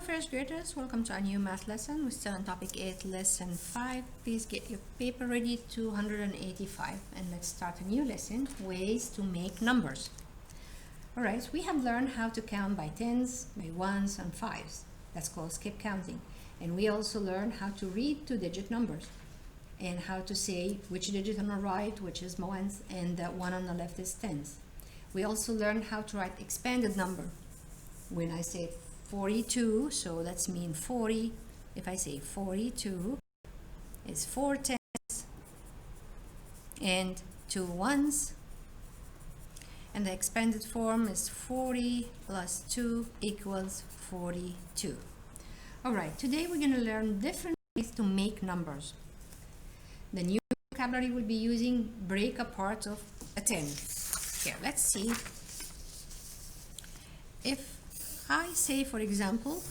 first graders, welcome to a new math lesson. We're still on topic 8, lesson 5. Please get your paper ready, 285, and let's start a new lesson, ways to make numbers. Alright, we have learned how to count by tens, by ones, and fives. That's called skip counting. And we also learned how to read two-digit numbers and how to say which digit on the right, which is ones, and the one on the left is tens. We also learned how to write expanded number. When I say 42, so that's mean 40. If I say 42, it's 4 tens and 2 ones. And the expanded form is 40 plus 2 equals 42. Alright, today we're going to learn different ways to make numbers. The new vocabulary we'll be using break apart of a 10. Here, let's see. If I say, for example,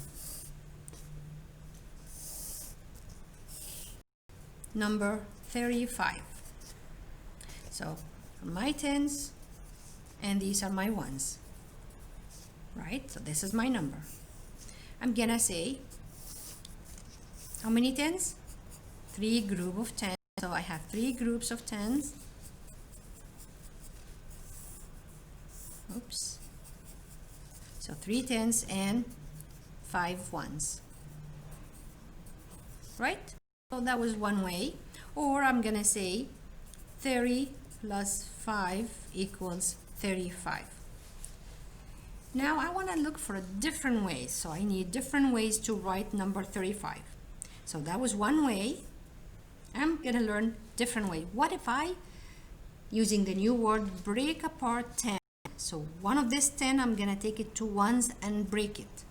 number 35. So my tens and these are my ones, right? So this is my number. I'm gonna say how many tens? 3 group of 10. So I have 3 groups of tens. Oops. So 3 tens and 5 ones, right? So that was one way. Or I'm gonna say 30 plus 5 equals 35. Now I want to look for a different way, so I need different ways to write number 35. So that was one way. I'm gonna learn different way. What if I, using the new word, break apart 10? So one of this 10, I'm gonna take it to ones and break it.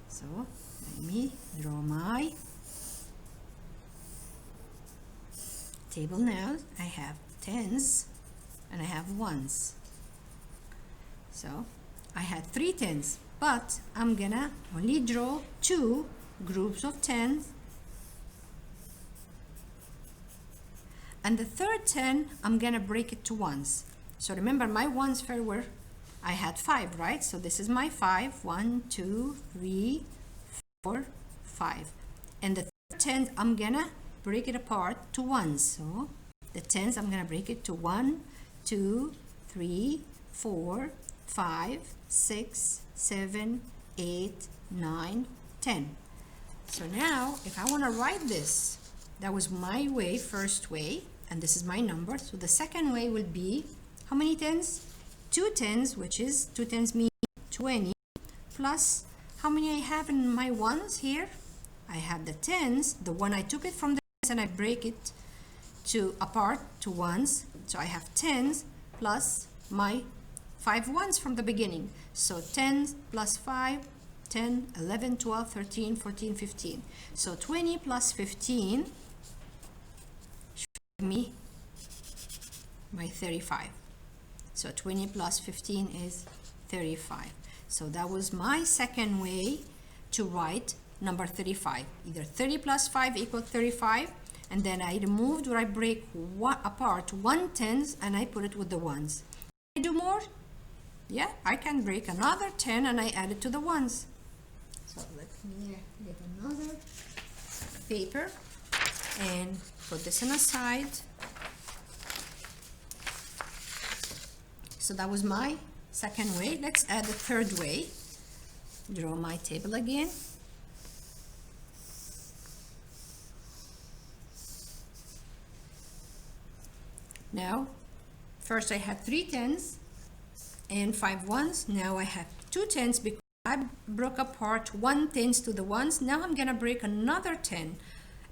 So let me draw my table now. I have tens and I have ones. So I had 3 tens, but I'm gonna only draw 2 groups of tens. And the third 10, I'm gonna break it to ones. So remember, my ones were, I had 5, right? So this is my 5. 1, 2, 3, 4, 5. And the third 10, I'm gonna break it apart to ones. So the tens, I'm gonna break it to 1, 2, 3, 4, 5, 6, 7, 8, 9, 10. So now, if I want to write this, that was my way, first way, and this is my number. So the second way will be, how many tens? 2 tens, which is 2 tens mean 20, plus how many I have in my ones here? I have the tens, the one I took it from the tens and I break it to apart to ones. So I have tens plus my 5 ones from the beginning. So 10 plus 5, 10, 11, 12, 13, 14, 15. So 20 plus 15 should give me my 35. So 20 plus 15 is 35. So that was my second way to write number 35. Either 30 plus 5 equals 35, and then I removed or I break apart 1 tens and I put it with the ones. Can I do more? Yeah, I can break another 10 and I add it to the ones. So let me get another paper and put this on a side. So that was my second way. Let's add the third way. Draw my table again. Now, first I had 3 tens and 5 ones. Now I have 2 tens because I broke apart 1 tens to the ones. Now I'm gonna break another 10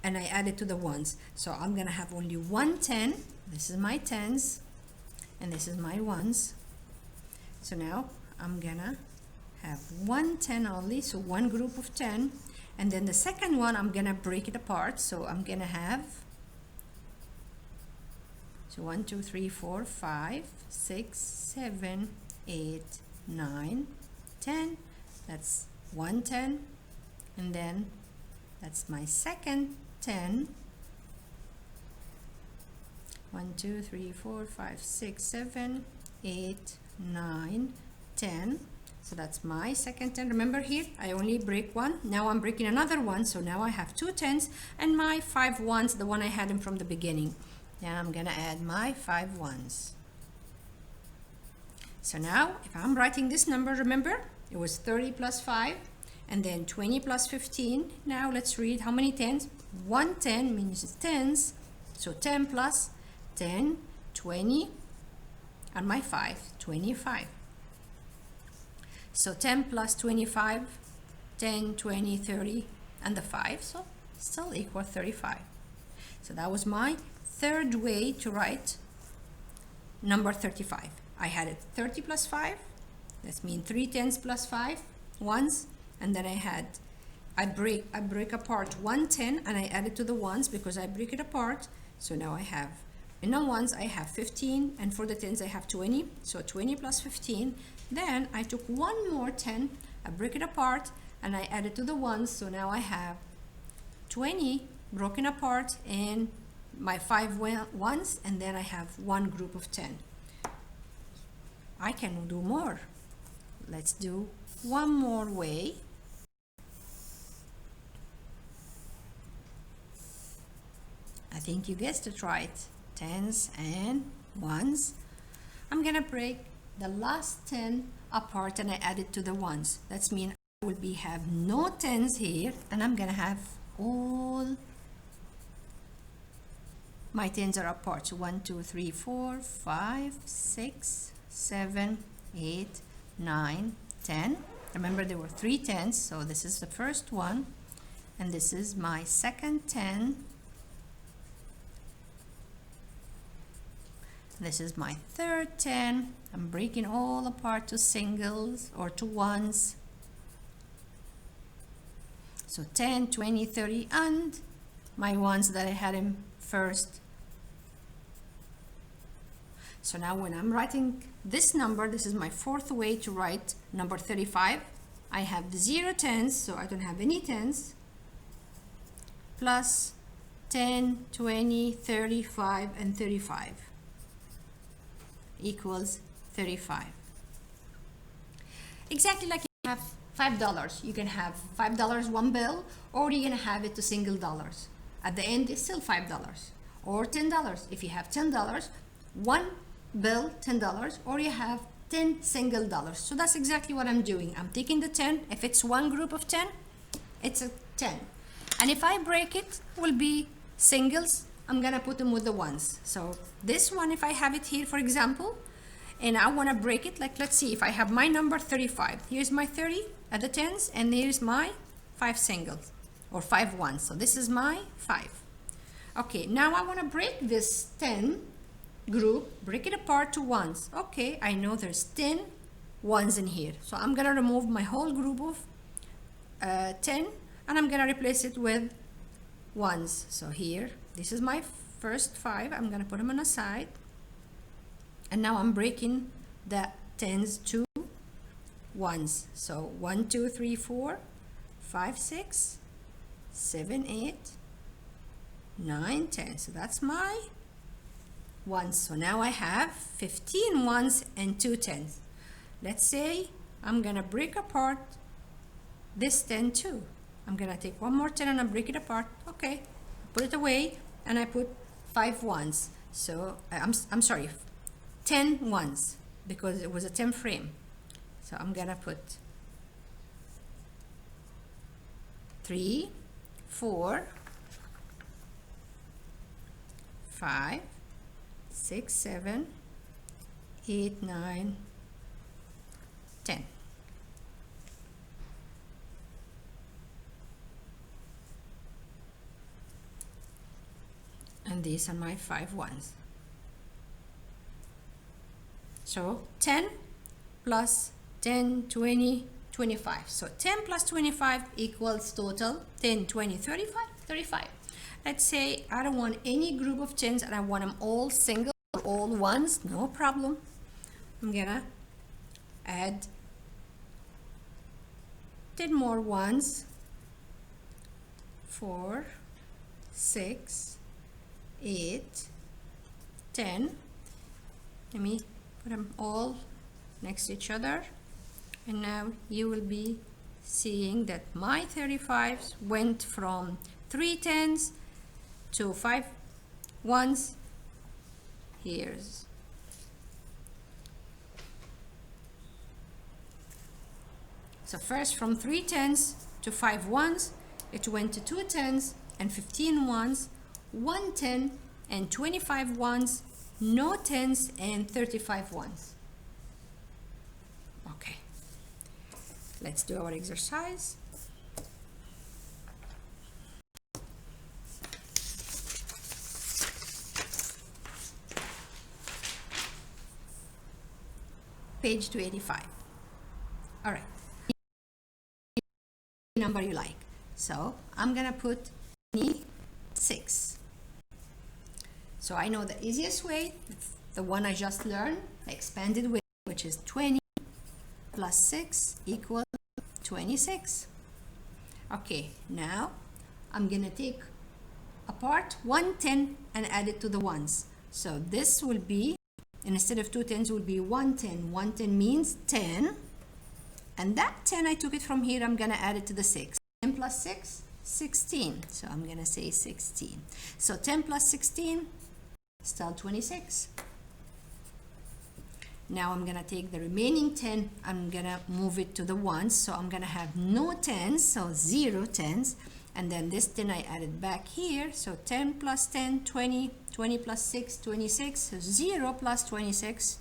and I add it to the ones. So I'm gonna have only 1 10. This is my tens and this is my ones. So now I'm gonna have 1 10 only, so 1 group of 10, and then the second one I'm gonna break it apart. So I'm gonna have 1, 2, 3, 4, 5, 6, 7, 8, 9, 10. That's 1 10, and then that's my second 10. 1, 2, 3, 4, 5, 6, 7, 8, 9, 10. So that's my second 10. Remember here, I only break one. Now I'm breaking another one. So now I have 2 10s and my 5 ones, the one I had them from the beginning. Now I'm gonna add my 5 ones. So now if I'm writing this number, remember, it was 30 plus 5 and then 20 plus 15. Now let's read how many 10s. 1 10 means 10s. So 10 plus 10, 20, and my 5, 25. So 10 plus 25, 10, 20, 30, and the 5, so still equal 35. So that was my third way to write number 35. I had it 30 plus 5, that means 3 10s plus 5 ones, and then I break apart 1 10 and I add it to the ones because I break it apart. So now I have, in the ones I have 15, and for the 10s I have 20, so 20 plus 15. Then I took one more 10, I break it apart, and I add it to the ones, so now I have 20 broken apart in my 5 ones, and then I have one group of 10. I can do more. Let's do one more way. I think you guessed it right. 10s and 1s. I'm gonna break the last 10 apart and I add it to the ones. That means I will have no 10s here, and I'm gonna have all my 10s are apart. So 1 2 3 4 5 6 7 8 9 10. Remember there were 3 10s, so this is the first one, and this is my second 10. This is my third 10. I'm breaking all apart to singles or to ones. So 10, 20, 30, and my ones that I had in first. So now when I'm writing this number, this is my fourth way to write number 35. I have 0 10s, so I don't have any 10s, plus 10, 20, 35, and 35 equals 35. Exactly like you have $5. You can have $5 one bill, or you're gonna have it to single dollars. At the end, it's still $5. Or $10. If you have $10, one bill, $10, or you have 10 single dollars. So that's exactly what I'm doing. I'm taking the 10. If it's one group of 10, it's a 10. And if I break it, will be singles. I'm gonna put them with the ones. So this one, if I have it here, for example, and I wanna break it, like let's see, if I have my number 35, here's my 30 at the 10s, and here's my 5 singles, or 5 ones. So this is my 5. Okay, now I wanna break this 10 group, break it apart to ones. Okay, I know there's 10 ones in here. So I'm gonna remove my whole group of 10, and I'm gonna replace it with ones. So here, this is my first 5. I'm gonna put them on the side, and now I'm breaking the 10s to ones. So 1 2 3 4 5 6 7 8 9 10. So that's my ones. So now I have 15 ones and 2 10s. Let's say I'm gonna break apart this 10 too. I'm gonna take one more 10 and I break it apart. Okay, put it away, and I put 5 ones. So I'm sorry, 10 ones, because it was a 10 frame. So I'm gonna put 3 4 5 6 7 8 9 10. And these are my 5 ones. So 10 plus 10, 20, 25. So 10 plus 25 equals total 10, 20, 35, 35. Let's say I don't want any group of 10s and I want them all single or all ones. No problem. I'm gonna add 10 more ones. 4, 6, 8, 10. Let me put them all next to each other, and now you will be seeing that my 35s went from 3 tens to 5 ones. Here's so first from 3 tens to 5 ones, it went to 2 tens and 15 ones, 1 10 and 25 ones, no tens and 35 ones. Okay, let's do our exercise. Page 285. All right, number you like. So I'm gonna put 26. So I know the easiest way, the one I just learned, the expanded way, which is 20 plus 6 equals 26. Okay, now I'm gonna take apart 1 10 and add it to the ones. So this will be, instead of 2 tens, will be 1 10. 1 10 means 10. And that 10, I took it from here, I'm gonna add it to the 6. 10 plus 6, 16. So I'm gonna say 16. So 10 plus 16, still 26. Now I'm gonna take the remaining 10, I'm gonna move it to the ones. So I'm gonna have no tens, so 0 tens. And then this 10 I added back here. So 10 plus 10, 20. 20 plus 6, 26. So 0 plus 26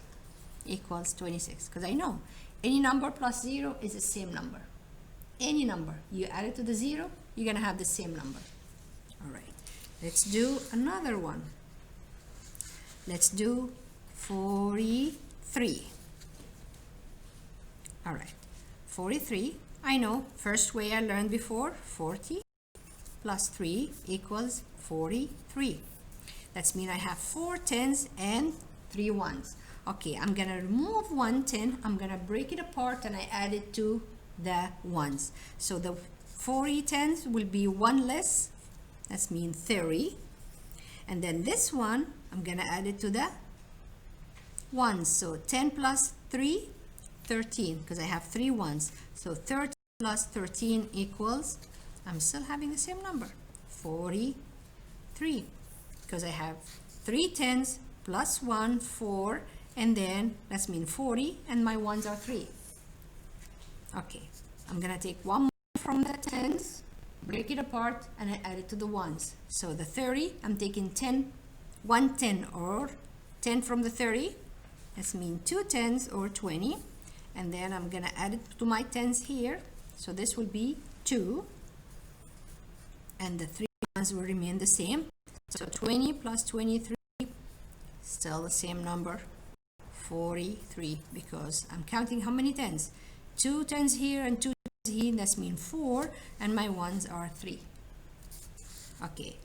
equals 26. Because I know any number plus 0 is the same number. Any number, you add it to the 0, you're gonna have the same number. All right, let's do another one. Let's do 43. All right, 43, I know, first way I learned before, 40 plus 3 equals 43. That means I have 4 tens and 3 ones. Okay, I'm gonna remove 1 10, I'm gonna break it apart and I add it to the ones. So the 40 tens will be 1 less, that means 30. And then this one, I'm gonna add it to the ones. So 10 plus 3, 13, because I have 3 ones. So 30 plus 13 equals, I'm still having the same number, 43, because I have 3 tens plus 1, 4, and then that's mean 40, and my ones are 3. Okay, I'm gonna take one more from the tens, break it apart, and I add it to the ones. So the 30, I'm taking 10, 1 10 or 10 from the 30. That's mean 2 tens or 20, and then I'm gonna add it to my tens here. So this will be 2, and the 3 ones will remain the same. So 20 plus 23, still the same number, 43, because I'm counting how many tens? 2 tens here and 2 tens here, that's mean 4, and my ones are 3. Okay,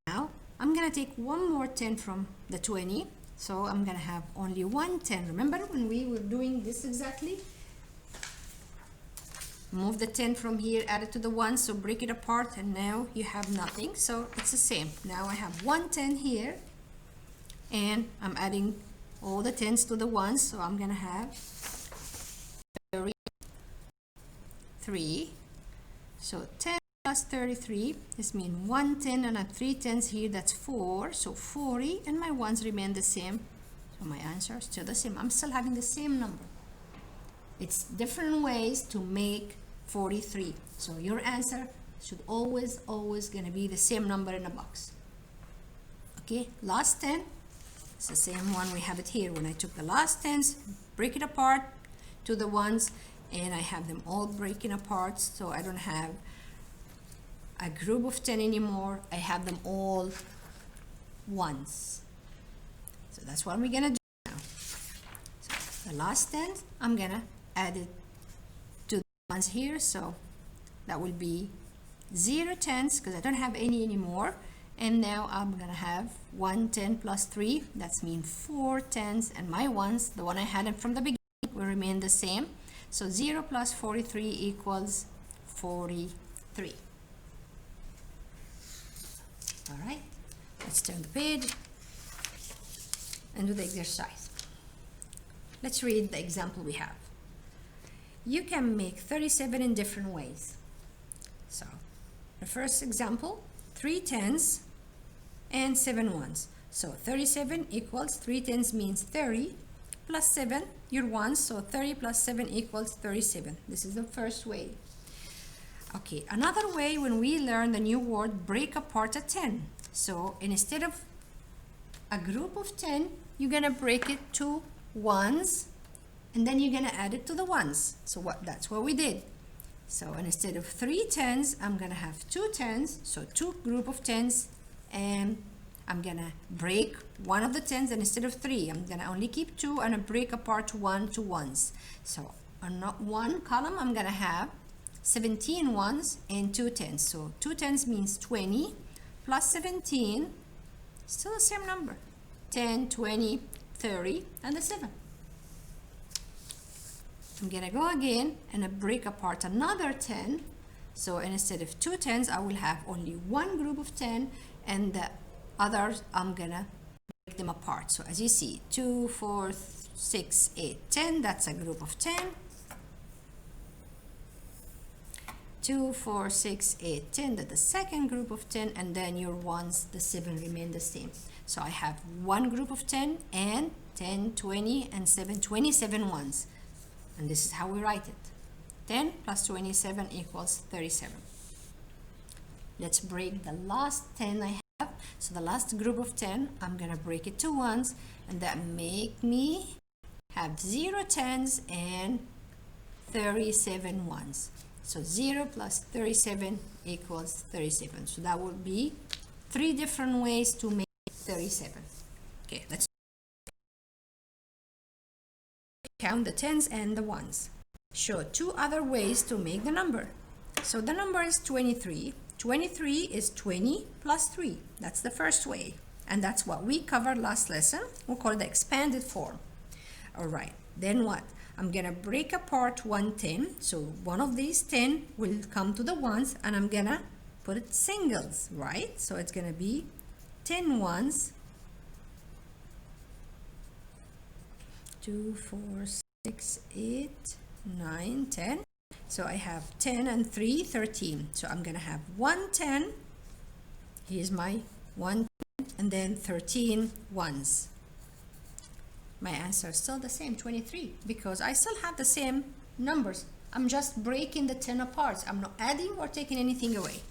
now I'm gonna take one more 10 from the 20, so I'm gonna have only 1 10. Remember when we were doing this exactly? Move the 10 from here, add it to the 1, so break it apart, and now you have nothing. So it's the same. Now I have 1 10 here, and I'm adding all the 10s to the 1s, so I'm gonna have 33. So 10 plus 33, this means 1 10, and I have 3 10s here, that's 4, so 40, and my 1s remain the same. So my answer is still the same. I'm still having the same number. It's different ways to make 43. So your answer should always gonna be the same number in a box. Okay, last 10, it's the same one we have it here. When I took the last 10s, break it apart to the ones, and I have them all breaking apart, so I don't have a group of 10 anymore. I have them all ones. So that's what we're gonna do now. So the last 10, I'm gonna add it to the ones here, so that will be 0 tens, because I don't have any anymore. And now I'm gonna have 1 10 plus 3, that's mean 4 tens, and my ones, the one I had from the beginning, will remain the same. So 0 plus 43 equals 43. All right, let's turn the page and do the exercise. Let's read the example we have. you can make 37 in different ways. So the first example, 3 tens and 7 ones. So 37 equals 3 tens means 30 plus 7, your ones, so 30 plus 7 equals 37. This is the first way. Okay, another way when we learn the new word break apart a 10. So instead of a group of 10, you're gonna break it to ones, and then you're gonna add it to the ones. So that's what we did. So instead of 3 tens, I'm gonna have 2 tens, so 2 group of 10s, and I'm gonna break one of the 10s, and instead of 3, I'm gonna only keep 2 and break apart 1 to ones. So on one column, I'm gonna have 17 ones and 2 tens. So 2 tens means 20 plus 17, still the same number, 10, 20, 30, and the 7. I'm gonna go again and break apart another 10. So instead of 2 tens, I will have only one group of 10, and the others I'm gonna break them apart. So as you see, 2, 4, 6, 8, 10, that's a group of 10. 2, 4, 6, 8, 10, that's the second group of 10, and then your ones, the 7 remain the same. So I have one group of 10 and 10, 20, and 7, 27 ones. And this is how we write it. 10 plus 27 equals 37. Let's break the last 10 I have. So the last group of 10, I'm gonna break it to ones, and that make me have 0 tens and 37 ones. So 0 plus 37 equals 37. So that would be 3 different ways to make 37. Okay, let's count the tens and the ones. Show 2 other ways to make the number. So the number is 23. 23 is 20 plus 3. That's the first way. And that's what we covered last lesson. We call the expanded form. All right, then what? I'm gonna break apart one 10. So one of these 10 will come to the ones, and I'm gonna put it singles, right? So it's gonna be 10 ones, 2, 4, 6, 8, 9, 10. So I have 10 and 3, 13. So I'm gonna have 1 10. Here's my 1 10, and then 13 ones. My answer is still the same, 23, because I still have the same numbers. I'm just breaking the 10 apart. I'm not adding or taking anything away.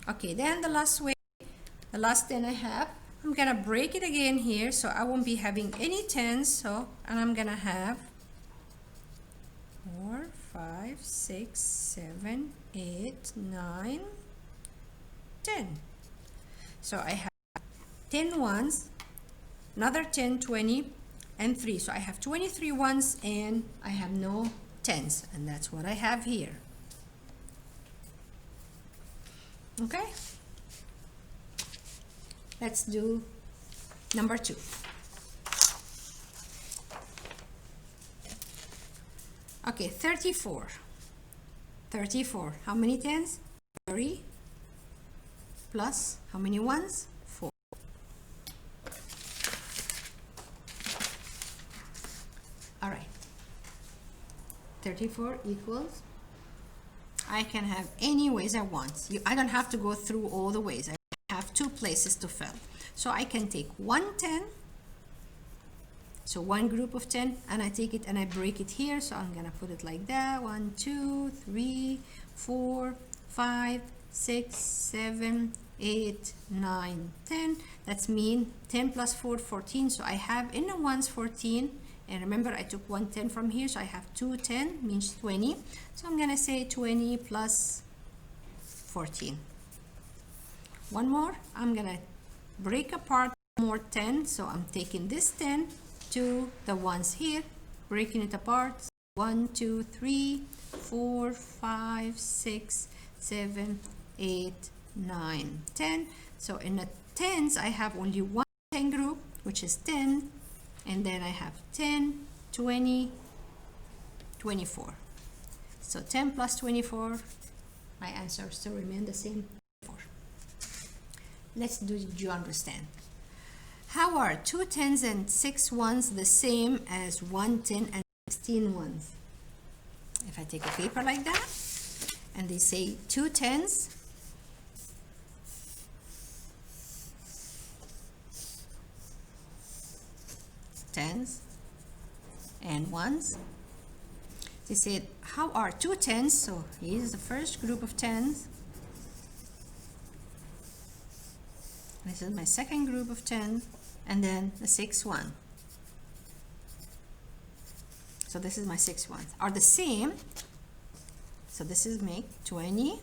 Okay, then the last way, the last 10 I have, I'm gonna break it again here, so I won't be having any 10s. So, and I'm gonna have 4, 5, 6, 7, 8, 9, 10. So I have 10 ones, another 10, 20, and 3. So I have 23 ones, and I have no 10s, and that's what I have here. Okay, let's do number 2. Okay, 34. 34, how many 10s? 30 plus how many ones? 4. All right, 34 equals, I can have any ways I want. I don't have to go through all the ways. I have 2 places to fill. So I can take 1 10, so one group of 10, and I take it and I break it here. So I'm gonna put it like that: 1, 2, 3, 4, 5, 6, 7, 8, 9, 10. That's mean 10 plus 4, 14. So I have in the ones 14. And remember, I took 1 10 from here, so I have 2 10 means 20. So I'm gonna say 20 plus 14. One more, I'm gonna break apart more 10. So I'm taking this 10 to the ones here, breaking it apart. 1, 2, 3, 4, 5, 6, 7, 8, 9, 10. So in the 10s, I have only one 10 group, which is 10. And then I have 10, 20, 24. So 10 plus 24, my answer still remains the same, 4. Let's do you understand? How are 2 10s and 6 ones the same as 1 10 and 16 ones? if I take a paper like that, and they say 2 tens, tens and ones. They said, how are 2 tens? So here's the first group of tens. This is my second group of 10, and then the 6 1. So this is my 6 ones. Are the same. So this is make 20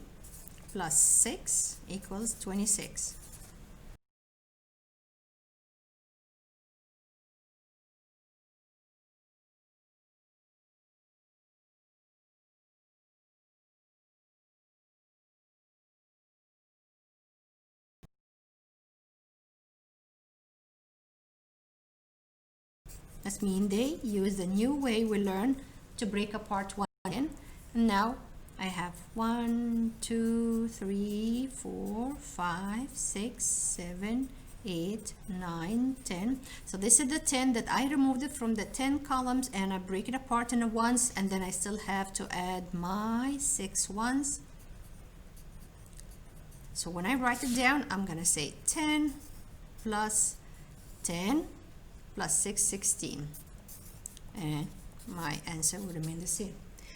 plus 6 equals 26. That means they use the new way we learn to break apart 1 in. And now I have 1, 2, 3, 4, 5, 6, 7, 8, 9, 10. So this is the 10 that I removed it from the 10 columns, and I break it apart into ones, and then I still have to add my 6 ones. So when I write it down, I'm gonna say 10 plus 10 plus 6, 16, and my answer will remain the same.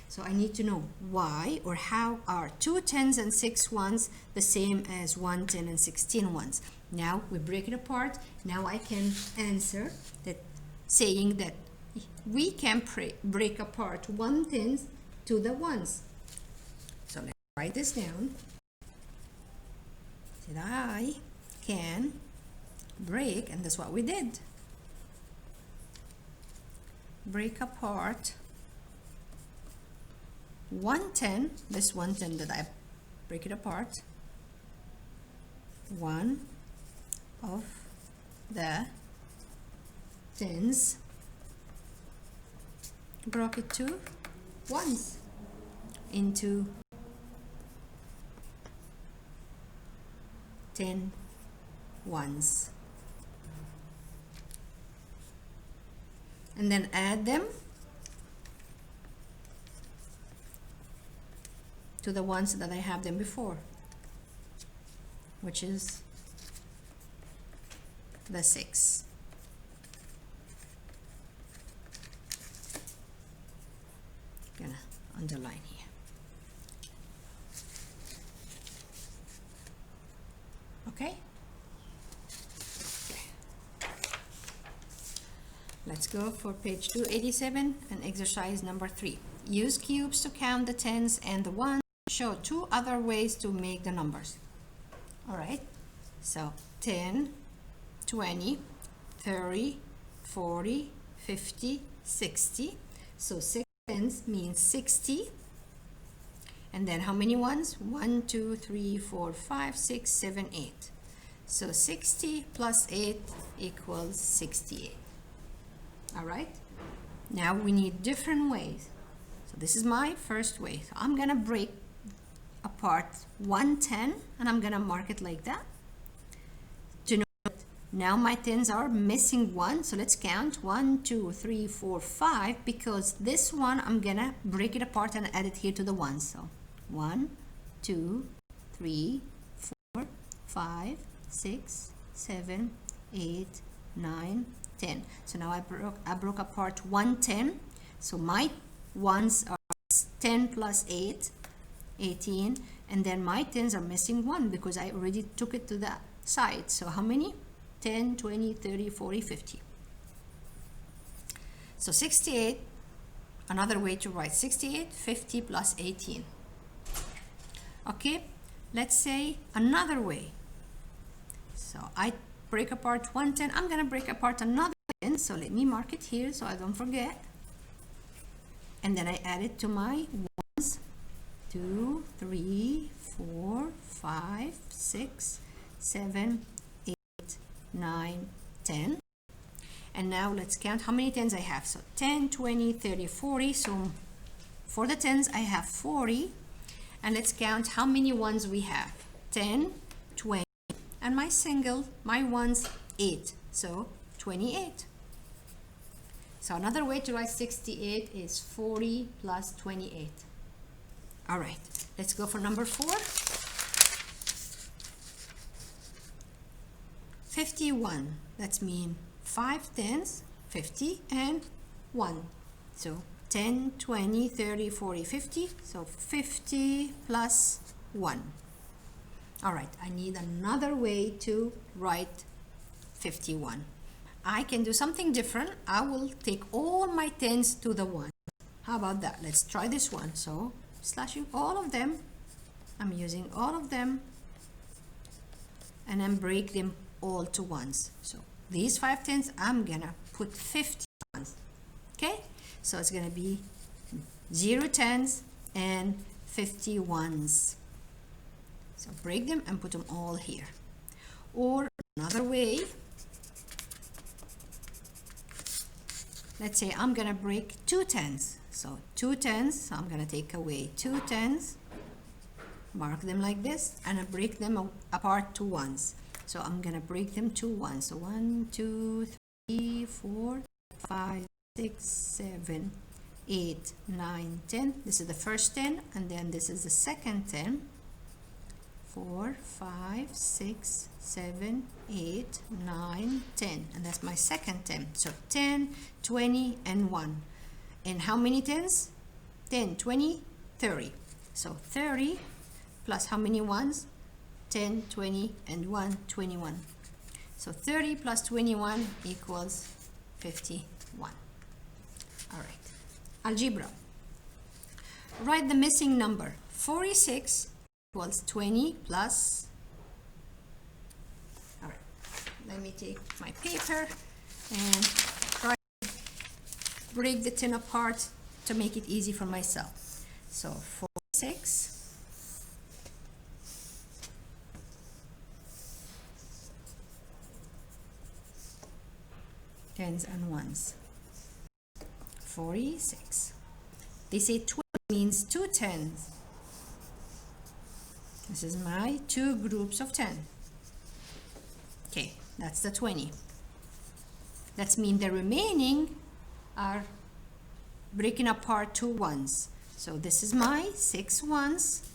So I need to know why or how are 2 tens and 6 ones the same as 1 10 and 16 ones. Now we break it apart. Now I can answer that, saying that we can break apart 1 tens to the ones. So let's write this down. That I can break, and that's what we did. Break apart 110, this 110 that I break it apart, one of the tens, broke it to ones into 10 ones. And then add them to the ones that I have them before, which is the 6. Gonna underline here. Okay? Let's go for page 287 and exercise number 3. Use cubes to count the tens and the ones. Show 2 other ways to make the numbers. All right, so 10, 20, 30, 40, 50, 60. So 6 tens means 60. And then how many ones? 1, 2, 3, 4, 5, 6, 7, 8. So 60 plus 8 equals 68. All right, now we need different ways. So this is my first way. So I'm gonna break apart 110, and I'm gonna mark it like that to know that now my tens are missing 1. So let's count 1, 2, 3, 4, 5, because this one I'm gonna break it apart and add it here to the ones. So 1, 2, 3, 4, 5, 6, 7, 8, 9, 10. So now I broke apart 110. So my ones are 10 plus 8, 18, and then my tens are missing 1 because I already took it to the side. So how many? 10, 20, 30, 40, 50. So 68, another way to write 68, 50 plus 18. Okay, let's say another way. So I break apart 110. I'm gonna break apart another 10, so let me mark it here so I don't forget. And then I add it to my ones. 2, 3, 4, 5, 6, 7, 8, 9, 10. And now let's count how many tens I have. So 10, 20, 30, 40. So for the tens I have 40. And let's count how many ones we have. 10, 20, and my ones 8. So 28. So another way to write 68 is 40 plus 28. All right, let's go for number 4. 51, that's mean 5 tens, 50 and 1. So 10, 20, 30, 40, 50. So 50 plus 1. All right, I need another way to write 51. I can do something different. I will take all my tens to the 1. How about that? Let's try this one. So slashing all of them. I'm using all of them. And then break them all to ones. So these 5 tens, I'm gonna put 50 ones. Okay? So it's gonna be 0 tens and 50 ones. So break them and put them all here. Or another way, let's say I'm gonna break 2 tens. So 2 tens, so I'm gonna take away 2 tens, mark them like this, and I break them apart to ones. So I'm gonna break them to ones. So 1, 2, 3, 4, 5, 6, 7, 8, 9, 10. This is the first 10, and then this is the second 10. 4, 5, 6, 7, 8, 9, 10. And that's my second 10. So 10, 20, and 1. And how many tens? 10, 20, 30. So 30 plus how many ones? 10, 20, and 1, 21. So 30 plus 21 equals 51. All right. Algebra. Write the missing number. 46 equals 20 plus. All right. Let me take my paper and try to break the 10 apart to make it easy for myself. So 46 tens and ones. 46. They say 20 means 2 tens. This is my 2 groups of 10. Okay, that's the 20. That means the remaining are breaking apart to ones. So this is my 6 ones.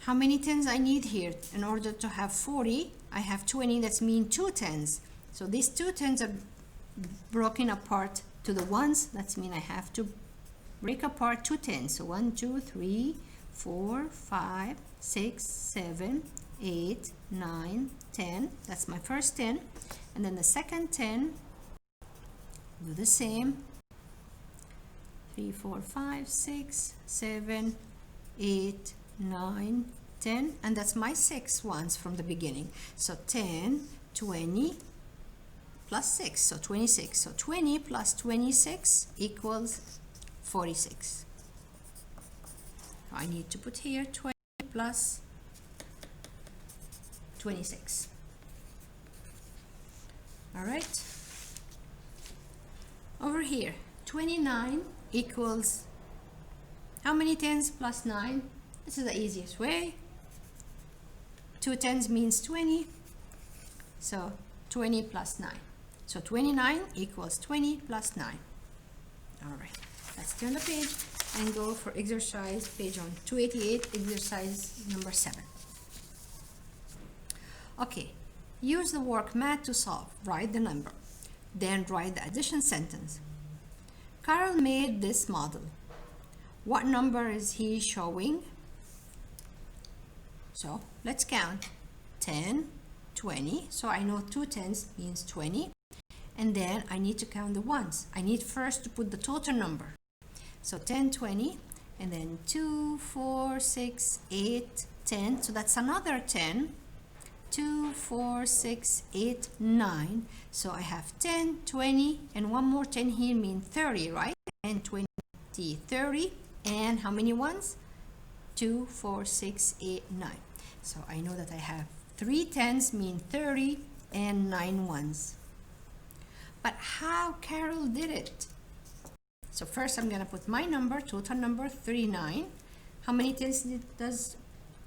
How many tens I need here? In order to have 40, I have 20. That's mean 2 tens. So these 2 tens are broken apart to the ones. That means I have to break apart 2 tens. So 1, 2, 3, 4, 5, 6, 7, 8, 9, 10. That's my first 10. And then the second 10, do the same. 3, 4, 5, 6, 7, 8, 9, 10. And that's my 6 ones from the beginning. So 10, 20, plus 6, so 26. So 20 plus 26 equals 46. I need to put here 20 plus 26. All right. Over here, 29 equals how many tens plus 9? This is the easiest way. 2 tens means 20. So 20 plus 9. So 29 equals 20 plus 9. All right, let's turn the page and go for exercise page on 288, exercise number 7. Okay, use the work math to solve. Write the number. Then write the addition sentence. Carl made this model. What number is he showing? So let's count. 10, 20. So I know 2 tens means 20. And then I need to count the ones. I need first to put the total number. So 10, 20, and then 2, 4, 6, 8, 10. So that's another 10. 2, 4, 6, 8, 9. So I have 10, 20, and one more 10 here means 30, right? And 20, 30. And how many ones? 2, 4, 6, 8, 9. So I know that I have 3 tens mean 30 and 9 ones. But how Carol did it? So first I'm gonna put my number, total number 39. How many tens does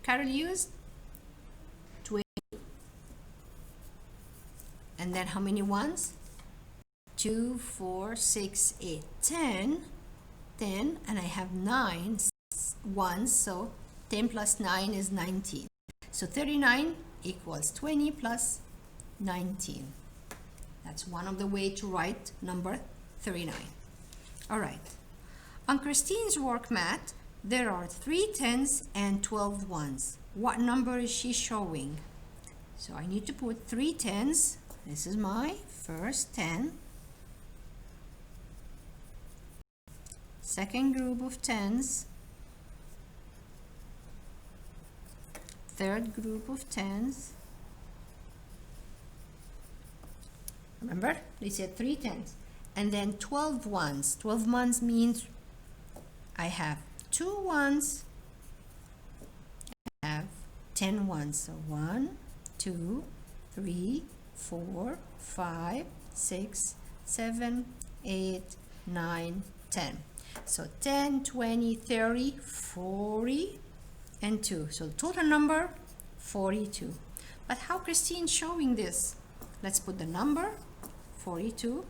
Carol use? 20. and then how many ones? 2, 4, 6, 8, 10, 10, and I have 9 ones, so 10 plus 9 is 19. So 39 equals 20 plus 19. That's one of the way to write number 39. All right. On Christine's work mat, there are 3 10s and 12 ones. What number is she showing? So I need to put 3 10s. This is my first 10. Second group of 10s. Third group of 10s. Remember, they said 3 10s. And then 12 ones. 12 ones means I have 2 ones, I have 10 ones. So 1, 2, 3, 4, 5, 6, 7, 8, 9, 10. So 10, 20, 30, 40, and 2. So total number 42. But how Christine showing this? Let's put the number 42.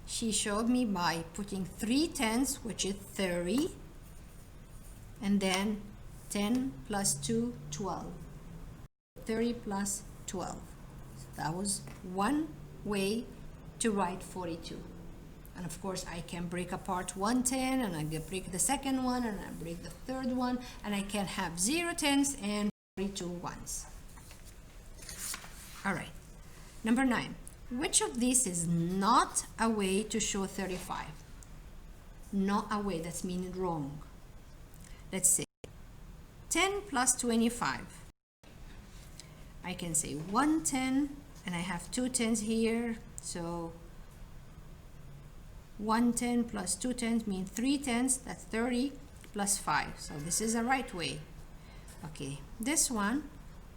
She showed me by putting 3 10s, which is 30, and then 10 plus 2, 12. 30 plus 12. So that was one way to write 42. And of course, I can break apart 1 10, and I can break the second one, and I break the third one, and I can have 0 10s and 42 ones. All right. Number 9. Which of these is not a way to show 35? Not a way, that's meaning wrong. Let's say 10 plus 25. I can say 1 10, and I have 2 10s here, so 1 10 plus 2 10s mean 3 10s, that's 30 plus 5. So this is a right way. Okay, this one,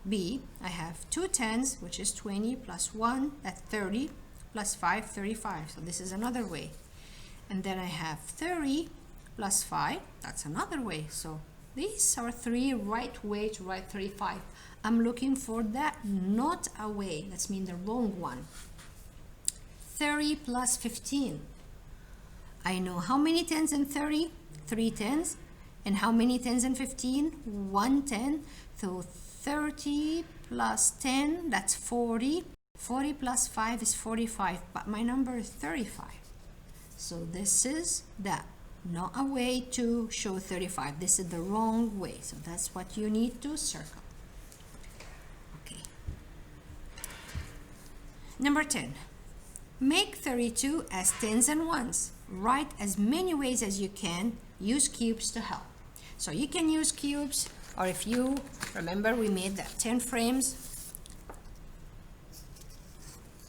B, I have 2 10s, which is 20 plus 1, that's 30, plus 5, 35. So this is another way. And then I have 30 plus 5, that's another way. So these are 3 right way to write 35. I'm looking for that not a way, that's mean the wrong one. 30 plus 15. I know how many 10s in 30? 3 10s. And how many 10s in 15? 1 10. So 30 plus 10, that's 40. 40 plus 5 is 45, but my number is 35. So this is that. Not a way to show 35. This is the wrong way. So that's what you need to circle. Okay. Number 10. Make 32 as 10s and 1s. Write as many ways as you can. Use cubes to help. So you can use cubes, or if you remember, we made that 10 frames.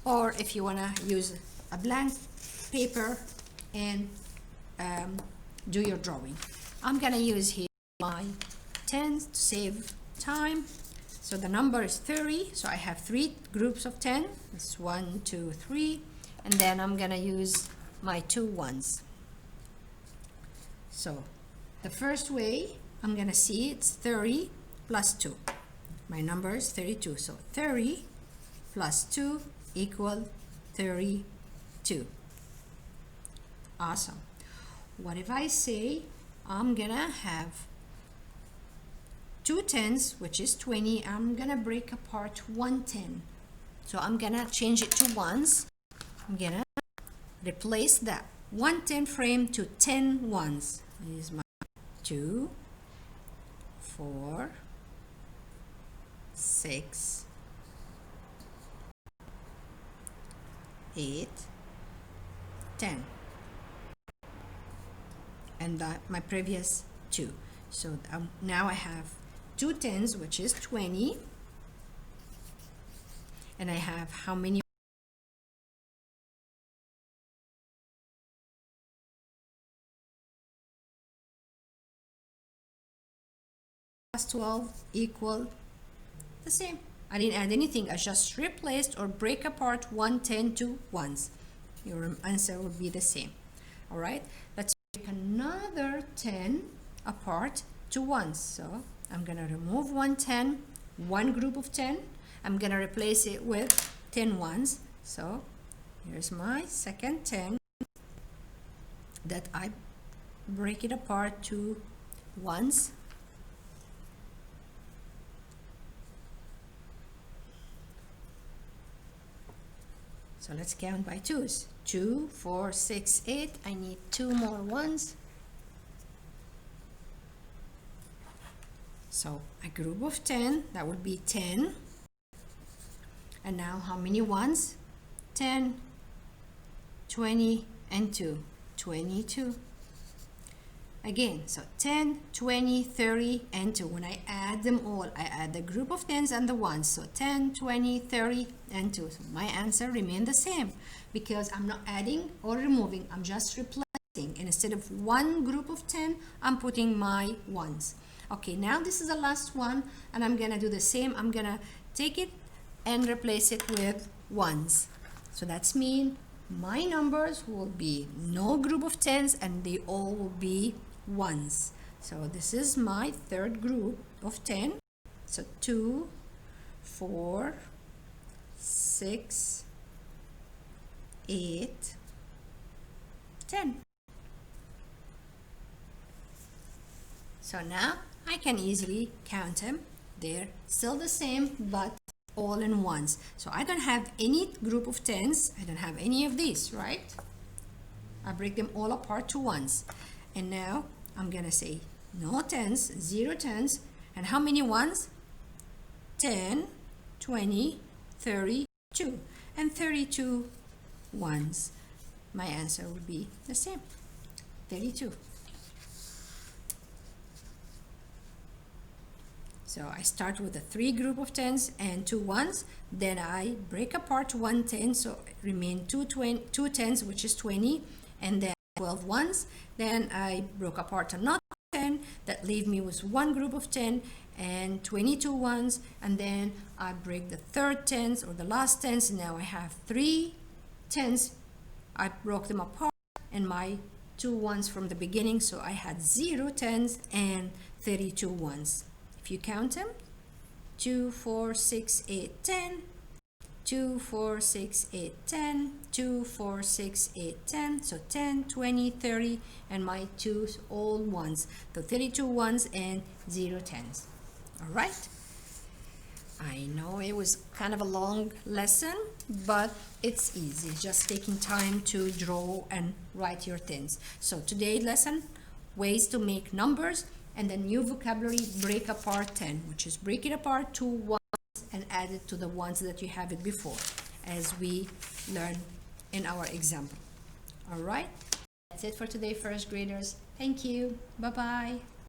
Or if you want to use a blank paper and do your drawing. I'm going to use here my 10 to save time. So the number is 30. So I have 3 groups of 10. It's 1, 2, 3. And then I'm going to use my 2 ones. So the first way I'm going to see it's 30 plus 2. My number is 32. So 30 plus 2 equal 32. Awesome. What if I say I'm going to have 2 10s, which is 20. I'm going to break apart 1 10. So I'm going to change it to 1s. I'm going to replace that 1 10 frame to 10 1s. This is my 2, 4, 6, 8, 10. And my previous 2. So now I have 2 10s, which is 20. And I have how many? Plus 12 equal the same. I didn't add anything. I just replaced or break apart 1 10 to 1s. Your answer would be the same. All right. Let's break another 10 apart to 1s. So I'm going to remove 1 10, one group of 10. I'm going to replace it with 10 ones. So here's my second 10 that I break it apart to ones. So let's count by twos. 2, 4, 6, 8. I need 2 more ones. So a group of 10, that would be 10. And now how many ones? 10, 20, and 2. 22. Again, so 10, 20, 30, and 2. When I add them all, I add the group of 10s and the ones. So 10, 20, 30, and 2. So my answer remained the same because I'm not adding or removing. I'm just replacing. And instead of one group of 10, I'm putting my ones. Okay, now this is the last one, and I'm going to do the same. I'm going to take it and replace it with ones. So that's mean my numbers will be no group of 10s, and they all will be ones. So this is my third group of 10. So 2, 4, 6, 8, 10. So now I can easily count them. They're still the same, but all in ones. So I don't have any group of 10s. I don't have any of these, right? I break them all apart to ones. And now I'm gonna say no 10s, 0 10s, and how many ones? 10, 20, 32, and 32 ones. My answer would be the same, 32. So I start with a 3 group of 10s and 2 ones. Then I break apart 1 10, so remain 2 10s, which is 20, and then 12 ones. Then I broke apart another 10 that leave me with 1 group of 10 and 22 ones. And then I break the third 10s or the last 10s. Now I have 3 10s. I broke them apart and my 2 ones from the beginning. So I had 0 10s and 32 ones. If you count them, 2, 4, 6, 8, 10, 2, 4, 6, 8, 10, 2, 4, 6, 8, 10, so 10, 20, 30, and my 2's all ones, so 32 ones and 0 10s. All right, I know it was kind of a long lesson, but it's easy, just taking time to draw and write your things. So today's lesson, ways to make numbers. And the new vocabulary, break apart 10, which is break it apart to ones and add it to the ones that you have it before, as we learn in our example. All right, that's it for today, first graders. Thank you. Bye-bye.